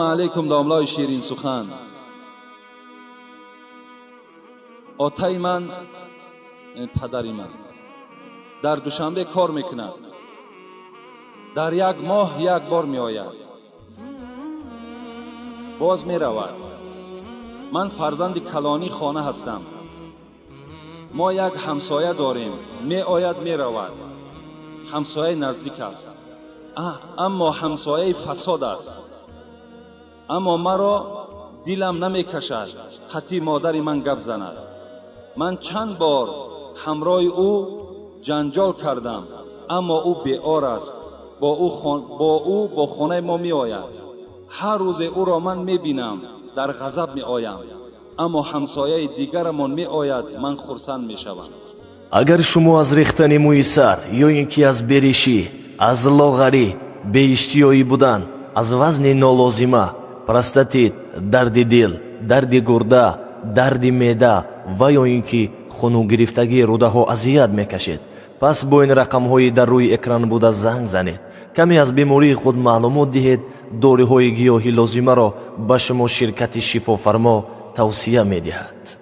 علیکم داملای شیرین سخن. آتای من، پدری من در دوشنبه کار میکند. در یک ماه یک بار می آید، باز می رود. من فرزند کلانی خانه هستم. ما یک همسایه داریم، می آید می رود. همسایه نزدیک است، اما همسایه فساد است. اما مرا دیلم نمی کشد خطی مادری من گپ زند. من چند بار همراه او جنجال کردم، اما او بی‌آر است. با خانه ما می آید. هر روز او را من می بینم، در غضب می آیم. اما همسایه دیگرمان می آید، من خرسند می شوم. اگر شما از ریختن موی سر یا اینکه از بریشی، از لاغری، بی‌اشتیایی بودن، از وزن نالازمه، پروستات، درد دل، درد گرده، درد معده و یا اینکه خونو گرفتگی روده ها اذیت میکشید، پس با این رقم های در روی اکران بوده زنگ زنید. کمی از بیماری خود معلومات دهید. داروی های گیاهی لازمه را به شما شرکت شفافرما توصیه میدهد.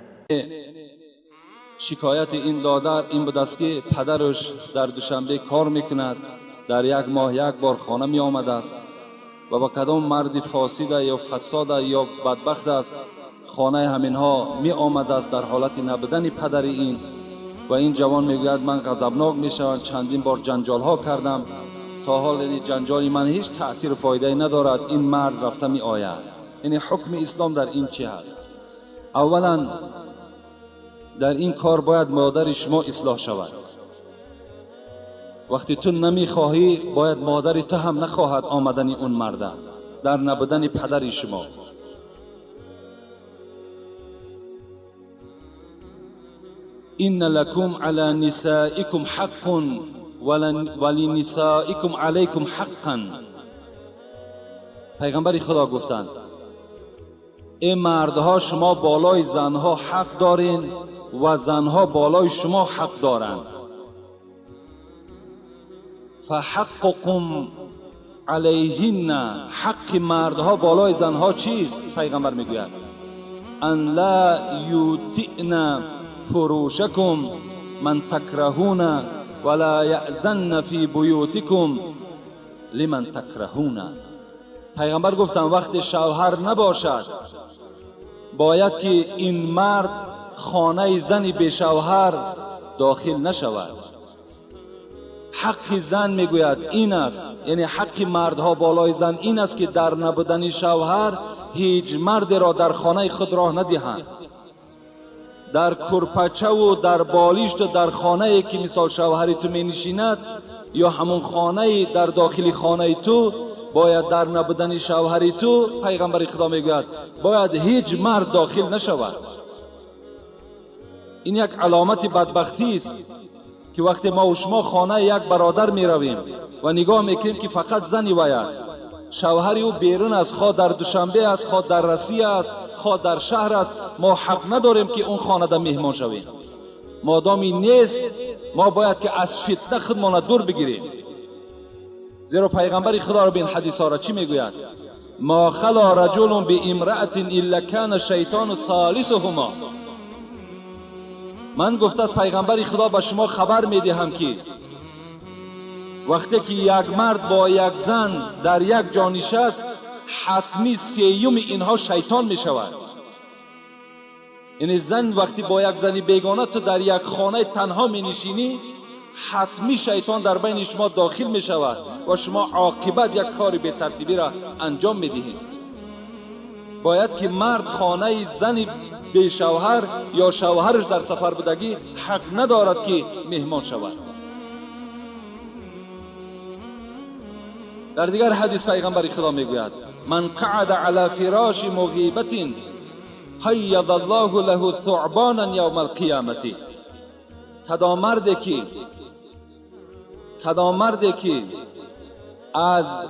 شکایت این دادر این بود است که پدرش در دوشنبه کار میکند، در یک ماه یک بار خانه می آمده است و با کدام مرد فاسد یا فساد یا بدبخت است خانه همینها می آمده است در حالت نبودن پدر این. و این جوان میگوید من غضبناک میشوم، چندین بار جنجال ها کردم، تا حال این جنجال من هیچ تأثیر و فایده ندارد. این مرد رفته می آید. یعنی حکم اسلام در این چی هست؟ اولا در این کار باید مادر شما اصلاح شود. وقتی تو نمیخواهی باید مادر تو هم نخواهد آمدن اون مرد در نبودن پدر شما. این لکم علی نسائکم حق ولنسائکم علیکم حقا. پیغمبر خدا گفتند ای مردها شما بالای زنها حق دارین و زنها بالای شما حق دارند. فحقكم علیهن، حق مردها بالای زنها چیست؟ پیغمبر میگوید ان لا یوتئن فروشکم من تکرهون ولا یأذن فی بیوتکم لمن تکرهون. پیغمبر گفتن وقتی شوهر نباشد باید که این مرد خانه زنی به شوهر داخل نشود. حق زن میگوید این است، یعنی حق مردها بالای زن این است که در نبودن شوهر هیچ مرد را در خانه خود راه ندهند. در کرپچه و در بالشت و در خانه که مثال شوهری تو می نشیند یا همون خانه در داخل خانه تو باید در نبودن شوهری تو، پیغمبر خدا میگوید باید هیچ مرد داخل نشود. این یک علامت بدبختی است که وقتی ما و شما خانه یک برادر می رویم و نگاه میکنیم که فقط زنی وی است، شوهری او بیرون است، خواه در دوشنبه است، خواه در رسی است، خواه در شهر است، ما حق نداریم که اون خانه در مهمان شویم. مادامی نیست ما باید که از فتنه خودمان دور بگیریم. زیرا پیغمبر خدا را بین حدیث ها را چی میگوید؟ ما خلا رجل بامرأة الا کان الشیطان ثالثهما. من گفته از پیغمبر خدا به شما خبر میدهم که وقتی که یک مرد با یک زن در یک جا نشست حتمی سیوم اینها شیطان می شود. یعنی زن وقتی با یک زنی بیگانه تو در یک خانه تنها می نشینی حتمی شیطان در بین شما داخل می شود و شما عاقبت یک کاری به ترتیبی را انجام می دهید. باید که مرد خانه زنی به شوهر یا شوهرش در سفر بودگی حق ندارد که مهمان شود. در دیگر حدیث پیغمبر خدا میگوید من قعد علی فراش مغیبت حید الله له ثعبانا یوم القیامت. کدام مردی که از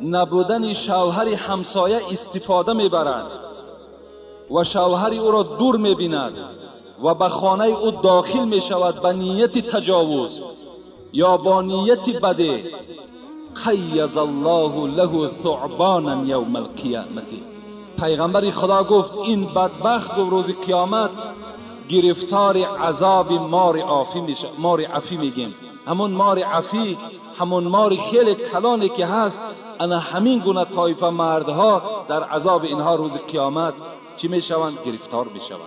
نبودن شوهر همسایه استفاده میبرد و شوهر او را دور میبیند و به خانه او داخل میشود به نیت تجاوز، یا با نیت بده، قیض الله له ثعبانا یوم القیامت. پیغمبر خدا گفت این بدبخت گفت روز قیامت گرفتار عذاب مار عافی میشه. مار عفی میگیم، همون مار عفی، همون مار خیلی کلانی که هست، انا همین گونه طایفه مردها در عذاب اینها روز قیامت چی میشوند؟ گرفتار میشوند،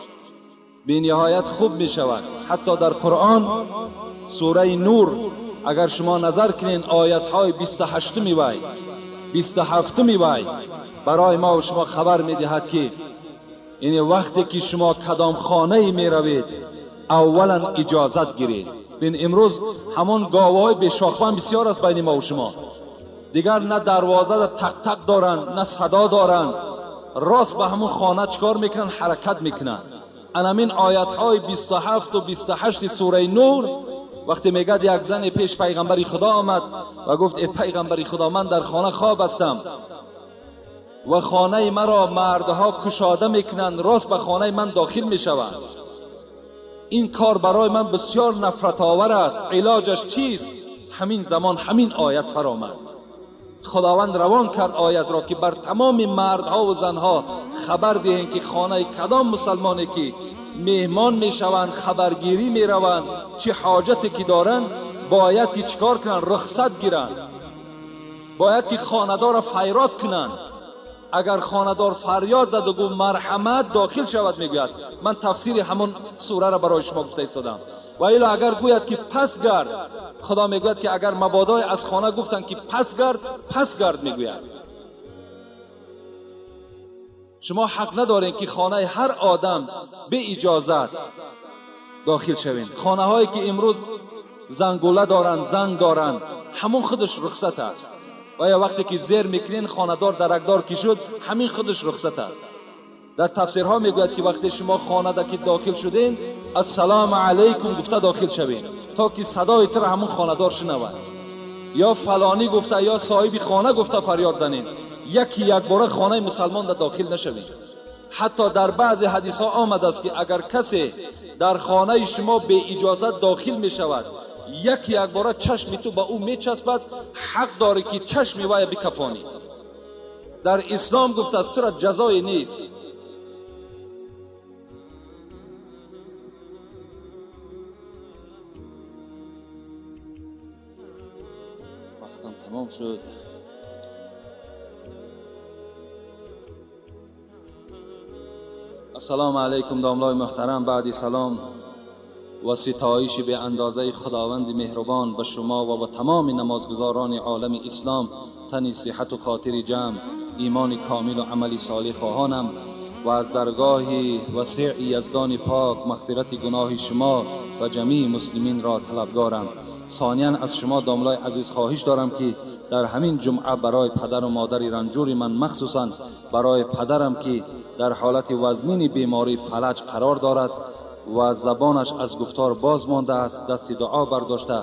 به نهایت خوب میشوند. حتی در قرآن سوره نور اگر شما نظر کنین آیت های 28 وای 27 وای برای ما و شما خبر میدهد که این وقتی که شما کدام خانه می روید اولا اجازت گیرید. بین امروز همون گاوهای بیشاخبان بسیار است بین ما و شما، دیگر نه دروازه در تق تق دارن نه صدا دارن، راست به همون خانه چکار میکنن؟ حرکت میکنن. انامین آیت های 27 و 28 سوره نور وقتی میگد یک زن پیش پیغمبر خدا آمد و گفت ای پیغمبر خدا من در خانه خواب هستم و خانه مرا مردها کشاده میکنند، راست به خانه من داخل میشوند، این کار برای من بسیار نفرت آور است، علاجش چیست؟ همین زمان همین آیت فرامد. خداوند روان کرد آیت را که بر تمام مردها و زنها خبر دهند که خانه کدام مسلمانی که مهمان میشوند خبرگیری میروند، چه حاجتی که دارند باید که چیکار کنند؟ رخصت گیرند، باید که خانه‌دار را فریاد کنند. اگر خانه‌دار فریاد زد و گفت مرحمت داخل شود، میگوید من تفسیر همون سوره را برای شما گفته ایستادم. و الا اگر گوید که پس گرد، خدا میگوید که اگر مبادای از خانه گفتن که پس گرد، پس گرد میگوید. شما حق ندارین که خانه هر آدم به اجازت داخل شوین. خانه هایی که امروز زنگوله دارن، زنگ دارن، همون خودش رخصت است. و یا وقتی که زیر میکنین خانه‌دار درکدار کی شد، همین خودش رخصت است. در تفسیرها میگوید که وقتی شما خانه دا که داخل شدین السلام علیکم گفته داخل شوین تا که صدای تر همون خانه‌دار شنود، یا فلانی گفته یا صاحب خانه گفته فریاد زنین، یکی یک بار خانه مسلمان دا داخل نشوین. حتی در بعض حدیث ها آمده است که اگر کسی در خانه شما به اجازت داخل می شود، یک بار چشم تو به او می چسبد، حق داری که چشم وای بکفانی. در اسلام گفته است تو جزای نیست. وقتم تمام شد. السلام علیکم داملای محترم. بعد سلام و ستایش به اندازه خداوند مهربان به شما و به تمام نمازگزاران عالم اسلام، تن صحت و خاطر جمع، ایمان کامل و عمل صالح خواهانم و از درگاه وسیع یزدان پاک مغفرت گناه شما و جمیع مسلمین را طلبگارم. ثانیاً از شما داملای عزیز خواهش دارم که در همین جمعه برای پدر و مادر رنجور من، مخصوصاً برای پدرم که در حالت وزنین بیماری فلج قرار دارد و زبانش از گفتار باز مانده است، دست دعا برداشته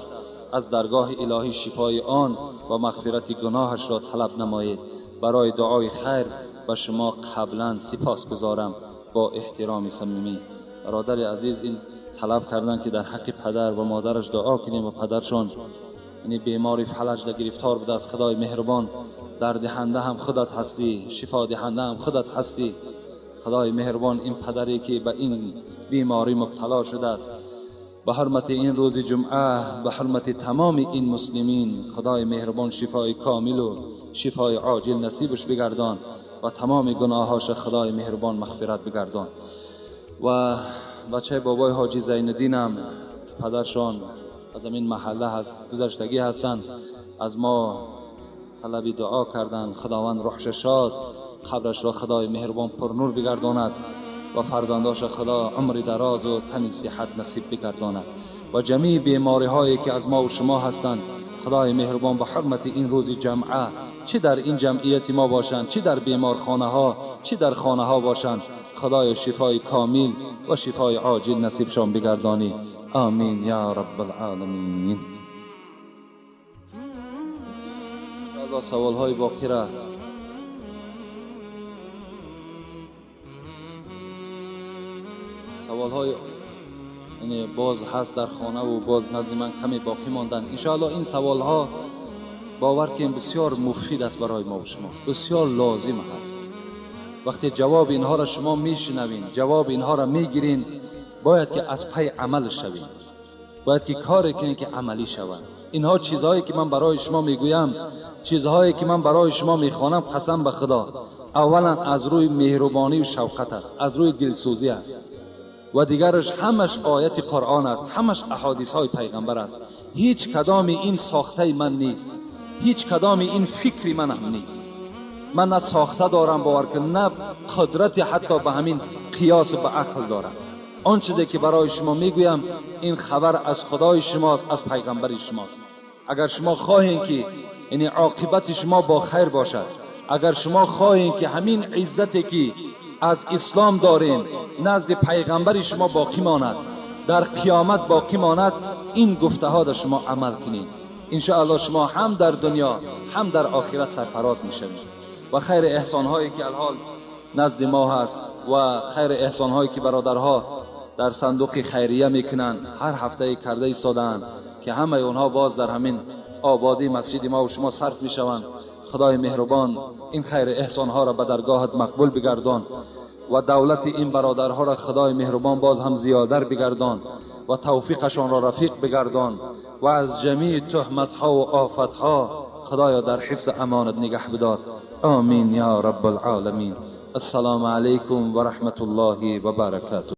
از درگاه الهی شفای آن و مغفرت گناهش را طلب نمایید. برای دعای خیر به شما قبلا سپاس گذارم. با احترام صمیمی. برادر عزیز این طلب کردن که در حق پدر و مادرش دعا کنیم و پدرشان یعنی بیماری فلج گرفتار بوده است. خدای مهربان درد دهنده هم خودت هستی، شفا دهنده هم خودت هستی. خدای مهربان این پدری که به این بیماری مبتلا شده است، به حرمت این روز جمعه، به حرمت تمام این مسلمین، خدای مهربان شفای کامل و شفای عاجل نصیبش بگردان و تمام گناهاش خدای مهربان مغفرت بگردان. و بچه بابای حاجی زین‌الدین هم که پدرشان از این محله هست، گذشتگی هستند، از ما طلب دعا کردند. خداوند روحش شاد، قبرش را خدای مهربان پر نور بگرداند و فرزنداش خدا عمر دراز و تن صحت نصیب بگرداند. و جمیع بیماری هایی که از ما و شما هستند، خدای مهربان به حرمت این روز جمعه، چه در این جمعیت ما باشند، چه در بیمارخانه ها، چه در خانه ها باشند، خدای شفای کامل و شفای عاجل نصیبشان بگردانی. آمین یا رب العالمین. انشاءالله سوال های باقی را یعنی باز هست در خانه و باز نزد من کمی باقی ماندن. انشاءالله این سوال ها باور کنیم بسیار مفید است برای ما و شما، بسیار لازم است. وقتی جواب اینها را شما میشنوین، جواب اینها را میگیرین، باید که از پی عمل شوین، باید که کار کنین که عملی شود. اینها چیزهایی که من برای شما میگویم، چیزهایی که من برای شما میخوانم، قسم به خدا اولا از روی مهربانی و شفقت است، از روی دلسوزی است، و دیگرش همش آیت قرآن است، همش احادیث های پیغمبر است. هیچ کدام این ساخته من نیست، هیچ کدام این فکری من هم نیست. من نه ساخته دارم باور کن، نه قدرت حتی به همین قیاس به عقل دارم. آن چیزی که برای شما میگویم این خبر از خدای شماست، از پیغمبر شماست. اگر شما خواهید که یعنی عاقبت شما با خیر باشد، اگر شما خواهید که همین عزتی که از اسلام دارین نزد پیغمبر شما باقی ماند، در قیامت باقی ماند، این گفته ها در شما عمل کنید. ان شاء الله شما هم در دنیا هم در آخرت سرفراز میشوید و خیر احسان هایی که الحال نزد ما هست و خیر احسان هایی که برادرها در صندوق خیریه میکنن، هر هفته کرده ایستادن که همه اونها باز در همین آبادی مسجد ما و شما صرف میشوند. خدای مهربان این خیر احسان ها را به درگاهت مقبول بگردان و دولت این برادرها را خدای مهربان باز هم زیادر بگردان و توفیقشان را رفیق بگردان و از جمیع تهمت ها و آفت ها خدایا در حفظ امانت نگه بدار. آمین یا رب العالمین. السلام علیکم و رحمت الله و برکاته.